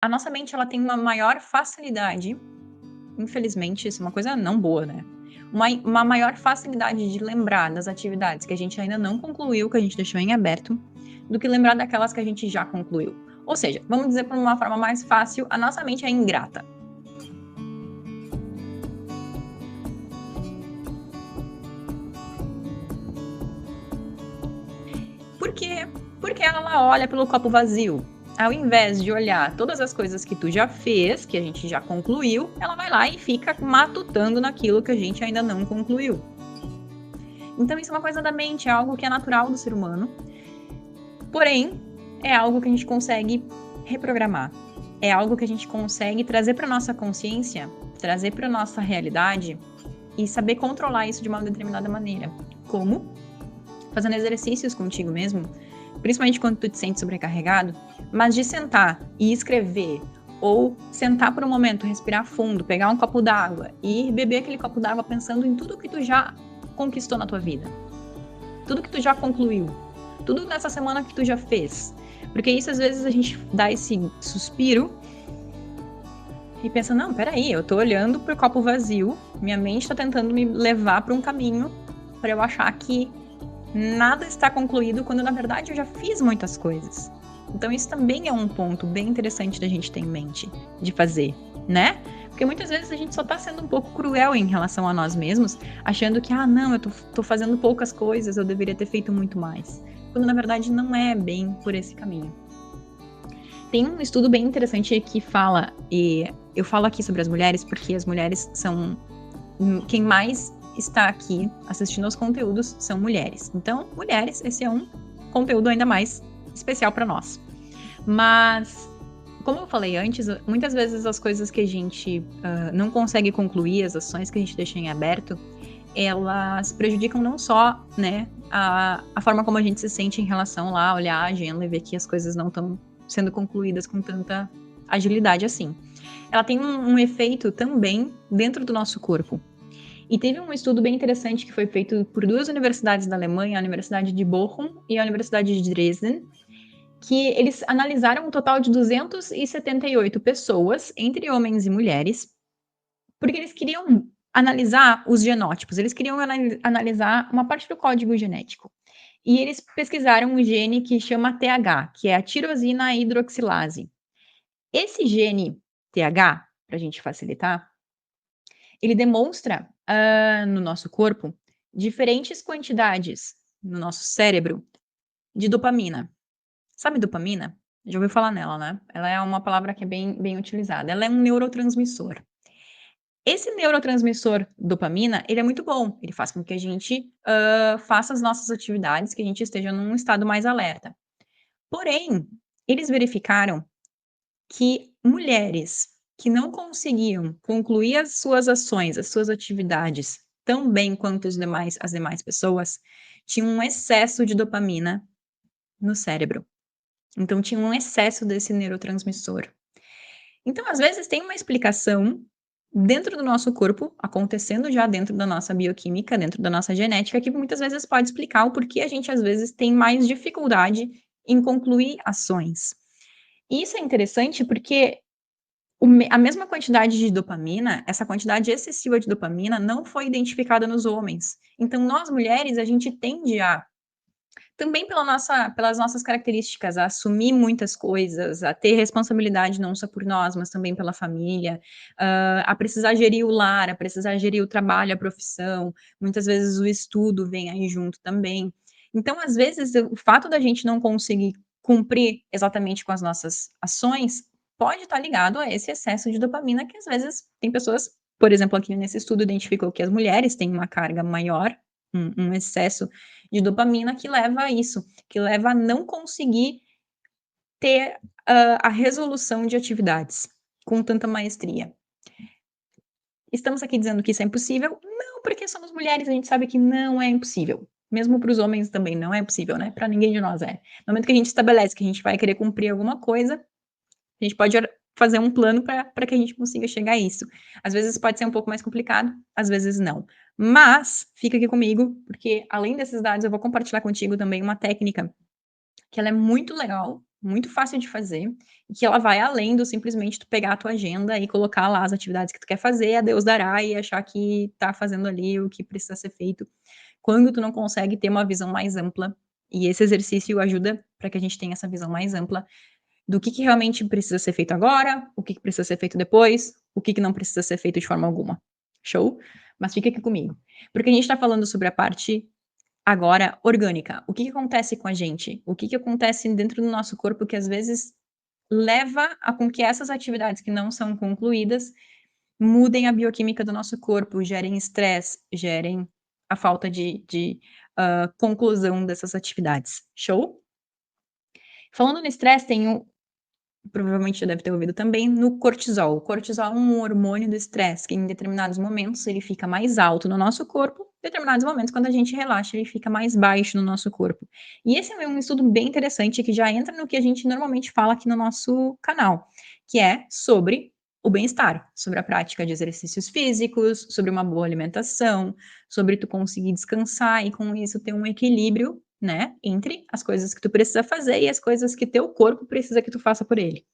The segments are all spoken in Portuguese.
A nossa mente ela tem uma maior facilidade, infelizmente, isso é uma coisa não boa, né? Uma maior facilidade de lembrar das atividades que a gente ainda não concluiu, que a gente deixou em aberto, do que lembrar daquelas que a gente já concluiu. Ou seja, vamos dizer por uma forma mais fácil, a nossa mente é ingrata. Por quê? Porque ela olha pelo copo vazio. Ao invés de olhar todas as coisas que tu já fez, que a gente já concluiu, ela vai lá e fica matutando naquilo que a gente ainda não concluiu. Então isso é uma coisa da mente, é algo que é natural do ser humano. Porém, é algo que a gente consegue reprogramar. É algo que a gente consegue trazer para nossa consciência, trazer para nossa realidade e saber controlar isso de uma determinada maneira. Como? Fazendo exercícios contigo mesmo, principalmente quando tu te sente sobrecarregado, mas de sentar e escrever, ou sentar por um momento, respirar fundo, pegar um copo d'água e beber aquele copo d'água pensando em tudo que tu já conquistou na tua vida, tudo que tu já concluiu, tudo nessa semana que tu já fez. Porque isso às vezes a gente dá esse suspiro e pensa, não, peraí, eu tô olhando pro copo vazio, minha mente tá tentando me levar para um caminho para eu achar que nada está concluído, quando na verdade eu já fiz muitas coisas. Então isso também é um ponto bem interessante da gente ter em mente de fazer, né? Porque muitas vezes a gente só tá sendo um pouco cruel em relação a nós mesmos, achando que, não, eu tô fazendo poucas coisas, eu deveria ter feito muito mais. Quando na verdade não é bem por esse caminho. Tem um estudo bem interessante que fala, e eu falo aqui sobre as mulheres porque as mulheres são quem mais está aqui assistindo aos conteúdos são mulheres. Então, mulheres, esse é um conteúdo ainda mais especial para nós. Mas, como eu falei antes, muitas vezes as coisas que a gente não consegue concluir, as ações que a gente deixa em aberto, elas prejudicam não só, né, a forma como a gente se sente em relação lá, olhar a agenda e ver que as coisas não estão sendo concluídas com tanta agilidade assim. Ela tem um efeito também dentro do nosso corpo. E teve um estudo bem interessante que foi feito por duas universidades da Alemanha, a Universidade de Bochum e a Universidade de Dresden, que eles analisaram um total de 278 pessoas, entre homens e mulheres, porque eles queriam analisar os genótipos, eles queriam analisar uma parte do código genético. E eles pesquisaram um gene que chama TH, que é a tirosina hidroxilase. Esse gene TH, para a gente facilitar, ele demonstra no nosso corpo diferentes quantidades no nosso cérebro de dopamina. Sabe dopamina? Já ouviu falar nela, né? Ela é uma palavra que é bem utilizada. Ela é um neurotransmissor. Esse neurotransmissor dopamina, ele é muito bom. Ele faz com que a gente faça as nossas atividades, que a gente esteja num estado mais alerta. Porém, eles verificaram que mulheres que não conseguiam concluir as suas ações, as suas atividades tão bem quanto as demais pessoas, tinham um excesso de dopamina no cérebro. Então, tinha um excesso desse neurotransmissor. Então, às vezes, tem uma explicação dentro do nosso corpo, acontecendo já dentro da nossa bioquímica, dentro da nossa genética, que muitas vezes pode explicar o porquê a gente, às vezes, tem mais dificuldade em concluir ações. E isso é interessante porque a mesma quantidade de dopamina, essa quantidade excessiva de dopamina, não foi identificada nos homens. Então, nós mulheres, a gente tende a, também pelas nossas características, a assumir muitas coisas, a ter responsabilidade não só por nós, mas também pela família, a precisar gerir o lar, a precisar gerir o trabalho, a profissão, muitas vezes o estudo vem aí junto também. Então, às vezes, o fato da gente não conseguir cumprir exatamente com as nossas ações pode estar ligado a esse excesso de dopamina que às vezes tem pessoas, por exemplo, aqui nesse estudo identificou que as mulheres têm uma carga maior, um excesso de dopamina que leva a isso, que leva a não conseguir ter a resolução de atividades com tanta maestria. Estamos aqui dizendo que isso é impossível? Não, porque somos mulheres, a gente sabe que não é impossível. Mesmo para os homens também não é impossível, né? Para ninguém de nós é. No momento que a gente estabelece que a gente vai querer cumprir alguma coisa, a gente pode fazer um plano para que a gente consiga chegar a isso. Às vezes pode ser um pouco mais complicado, às vezes não. Mas fica aqui comigo, porque além desses dados, eu vou compartilhar contigo também uma técnica que ela é muito legal muito fácil de fazer, e que ela vai além do simplesmente tu pegar a tua agenda e colocar lá as atividades que tu quer fazer, a Deus dará, e achar que tá fazendo ali o que precisa ser feito, quando tu não consegue ter uma visão mais ampla, e esse exercício ajuda para que a gente tenha essa visão mais ampla do que realmente precisa ser feito agora, o que precisa ser feito depois, o que não precisa ser feito de forma alguma. Show? Mas fica aqui comigo. Porque a gente está falando sobre a parte agora orgânica. O que acontece com a gente? O que acontece dentro do nosso corpo que às vezes leva a com que essas atividades que não são concluídas mudem a bioquímica do nosso corpo, gerem estresse, gerem a falta de conclusão dessas atividades. Show? Falando no estresse, tem provavelmente já deve ter ouvido também, no cortisol. O cortisol é um hormônio do estresse, que em determinados momentos ele fica mais alto no nosso corpo, em determinados momentos, quando a gente relaxa, ele fica mais baixo no nosso corpo. E esse é um estudo bem interessante que já entra no que a gente normalmente fala aqui no nosso canal, que é sobre o bem-estar, sobre a prática de exercícios físicos, sobre uma boa alimentação, sobre tu conseguir descansar e com isso ter um equilíbrio, né, entre as coisas que tu precisa fazer e as coisas que teu corpo precisa que tu faça por ele.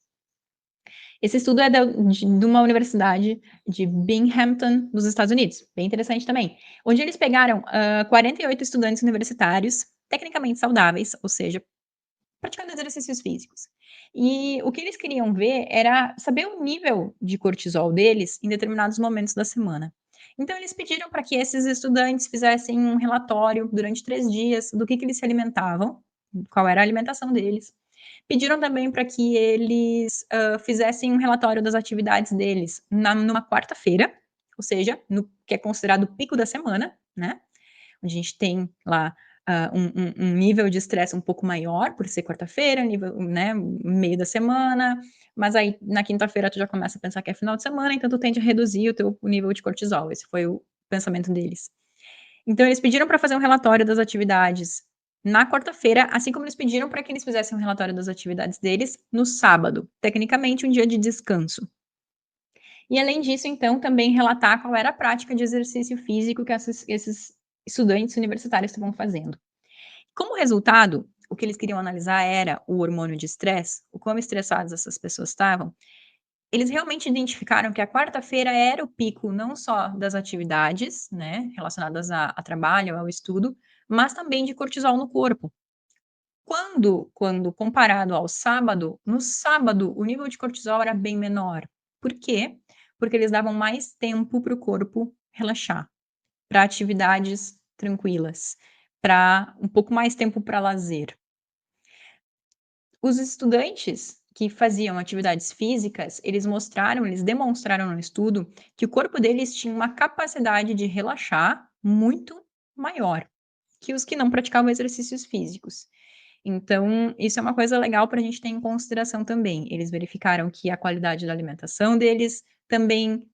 Esse estudo é de uma universidade de Binghamton, nos Estados Unidos, bem interessante também, onde eles pegaram 48 estudantes universitários, tecnicamente saudáveis, ou seja, praticando exercícios físicos. E o que eles queriam ver era saber o nível de cortisol deles em determinados momentos da semana. Então, eles pediram para que esses estudantes fizessem um relatório durante 3 dias do que eles se alimentavam, qual era a alimentação deles. Pediram também para que eles fizessem um relatório das atividades deles numa quarta-feira, ou seja, no que é considerado o pico da semana, né? Onde a gente tem lá um nível de estresse um pouco maior, por ser quarta-feira, nível, né, meio da semana, mas aí na quinta-feira tu já começa a pensar que é final de semana, então tu tende a reduzir o nível de cortisol. Esse foi o pensamento deles. Então eles pediram para fazer um relatório das atividades na quarta-feira, assim como eles pediram para que eles fizessem um relatório das atividades deles no sábado, tecnicamente um dia de descanso. E além disso, então, também relatar qual era a prática de exercício físico que esses estudantes universitários estavam fazendo. Como resultado, o que eles queriam analisar era o hormônio de estresse, o quão estressadas essas pessoas estavam. Eles realmente identificaram que a quarta-feira era o pico não só das atividades, né, relacionadas a trabalho, ao estudo, mas também de cortisol no corpo. Quando comparado ao sábado, no sábado o nível de cortisol era bem menor. Por quê? Porque eles davam mais tempo para o corpo relaxar, para atividades tranquilas, para um pouco mais tempo para lazer. Os estudantes que faziam atividades físicas, eles demonstraram no estudo que o corpo deles tinha uma capacidade de relaxar muito maior que os que não praticavam exercícios físicos. Então, isso é uma coisa legal para a gente ter em consideração também. Eles verificaram que a qualidade da alimentação deles também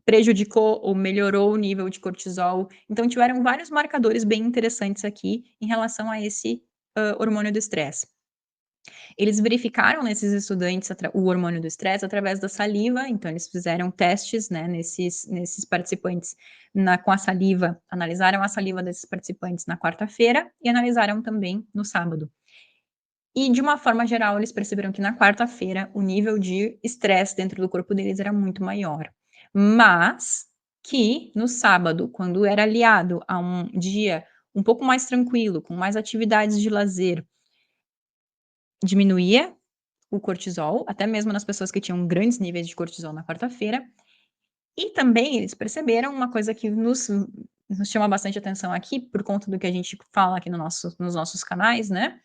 prejudicou ou melhorou o nível de cortisol. Então, tiveram vários marcadores bem interessantes aqui em relação a esse hormônio do estresse. Eles verificaram nesses estudantes o hormônio do estresse através da saliva, então eles fizeram testes, né, nesses participantes com a saliva, analisaram a saliva desses participantes na quarta-feira e analisaram também no sábado. E de uma forma geral, eles perceberam que na quarta-feira o nível de estresse dentro do corpo deles era muito maior. Mas que no sábado, quando era aliado a um dia um pouco mais tranquilo, com mais atividades de lazer, diminuía o cortisol, até mesmo nas pessoas que tinham grandes níveis de cortisol na quarta-feira. E também eles perceberam uma coisa que nos chama bastante atenção aqui, por conta do que a gente fala aqui nos nossos canais, né?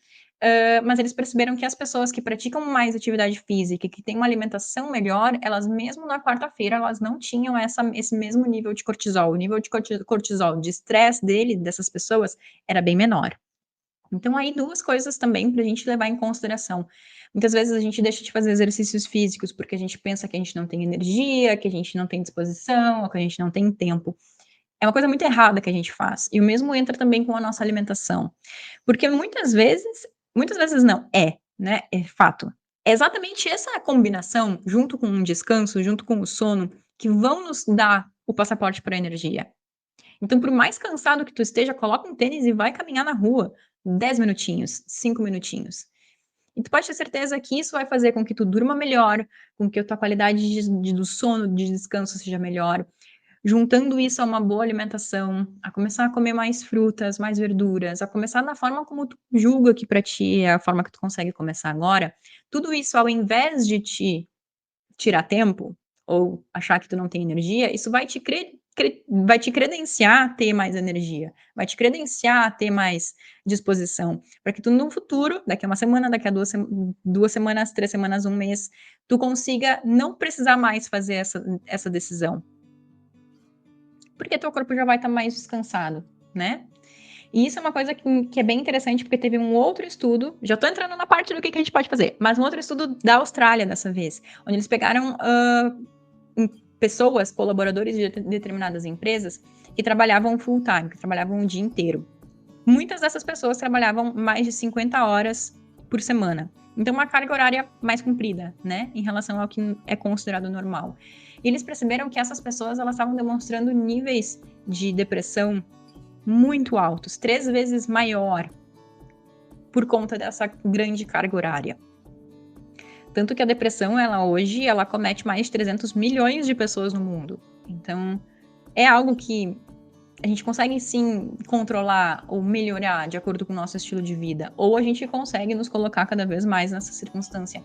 Mas eles perceberam que as pessoas que praticam mais atividade física, que têm uma alimentação melhor, elas mesmo na quarta-feira, elas não tinham esse mesmo nível de cortisol. O nível de cortisol, de estresse dessas pessoas, era bem menor. Então, aí, duas coisas também para a gente levar em consideração. Muitas vezes a gente deixa de fazer exercícios físicos porque a gente pensa que a gente não tem energia, que a gente não tem disposição, ou que a gente não tem tempo. É uma coisa muito errada que a gente faz. E o mesmo entra também com a nossa alimentação. Porque muitas vezes não, né? É fato. É exatamente essa combinação, junto com o descanso, junto com o sono, que vão nos dar o passaporte para a energia. Então, por mais cansado que tu esteja, coloca um tênis e vai caminhar na rua. 10 minutinhos, 5 minutinhos. E tu pode ter certeza que isso vai fazer com que tu durma melhor, com que a tua qualidade do sono, de descanso seja melhor. Juntando isso a uma boa alimentação, a começar a comer mais frutas, mais verduras, a começar na forma como tu julga que para ti é a forma que tu consegue começar agora, tudo isso ao invés de te tirar tempo, ou achar que tu não tem energia, isso vai te credenciar a ter mais energia, vai te credenciar a ter mais disposição, para que tu no futuro, daqui a uma semana, daqui a 2 semanas, 3 semanas, um mês, tu consiga não precisar mais fazer essa decisão. Porque teu corpo já vai estar mais descansado, né. E isso é uma coisa que é bem interessante, porque teve um outro estudo, já tô entrando na parte do que a gente pode fazer, mas um outro estudo da Austrália dessa vez, onde eles pegaram, pessoas, colaboradores de determinadas empresas, que trabalhavam full time, que trabalhavam o dia inteiro. Muitas dessas pessoas trabalhavam mais de 50 horas por semana. Então, uma carga horária mais comprida, né, em relação ao que é considerado normal. E eles perceberam que essas pessoas, elas estavam demonstrando níveis de depressão muito altos, 3 vezes maior, por conta dessa grande carga horária. Tanto que a depressão, ela comete mais de 300 milhões de pessoas no mundo. Então, é algo que a gente consegue sim controlar ou melhorar de acordo com o nosso estilo de vida, ou a gente consegue nos colocar cada vez mais nessa circunstância.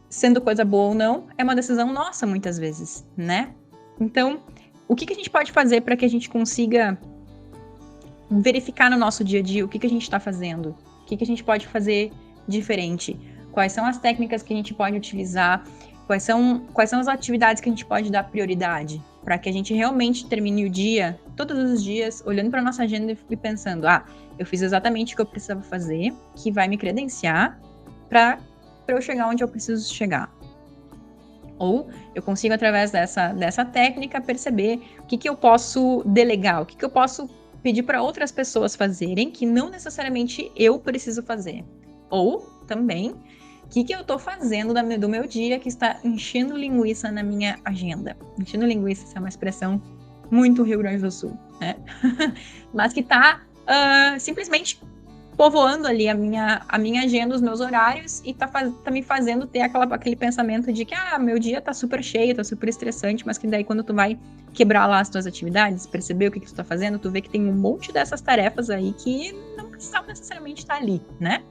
Sendo coisa boa ou não, é uma decisão nossa muitas vezes, né? Então, o que a gente pode fazer para que a gente consiga verificar no nosso dia a dia o que a gente está fazendo? O que a gente pode fazer diferente? Quais são as técnicas que a gente pode utilizar? Quais são as atividades que a gente pode dar prioridade? Para que a gente realmente termine o dia, todos os dias, olhando para nossa agenda e pensando, eu fiz exatamente o que eu precisava fazer, que vai me credenciar para eu chegar onde eu preciso chegar. Ou eu consigo, através dessa técnica, perceber o que eu posso delegar, o que eu posso pedir para outras pessoas fazerem, que não necessariamente eu preciso fazer. Ou, também, o que eu estou fazendo do meu dia que está enchendo linguiça na minha agenda. Enchendo linguiça é uma expressão muito Rio Grande do Sul, né? Mas que está simplesmente povoando ali a minha agenda, os meus horários, e tá me fazendo ter aquele pensamento de que, meu dia tá super cheio, tá super estressante, mas que daí quando tu vai quebrar lá as tuas atividades, perceber o que tu tá fazendo, tu vê que tem um monte dessas tarefas aí que não precisavam necessariamente estar ali, né?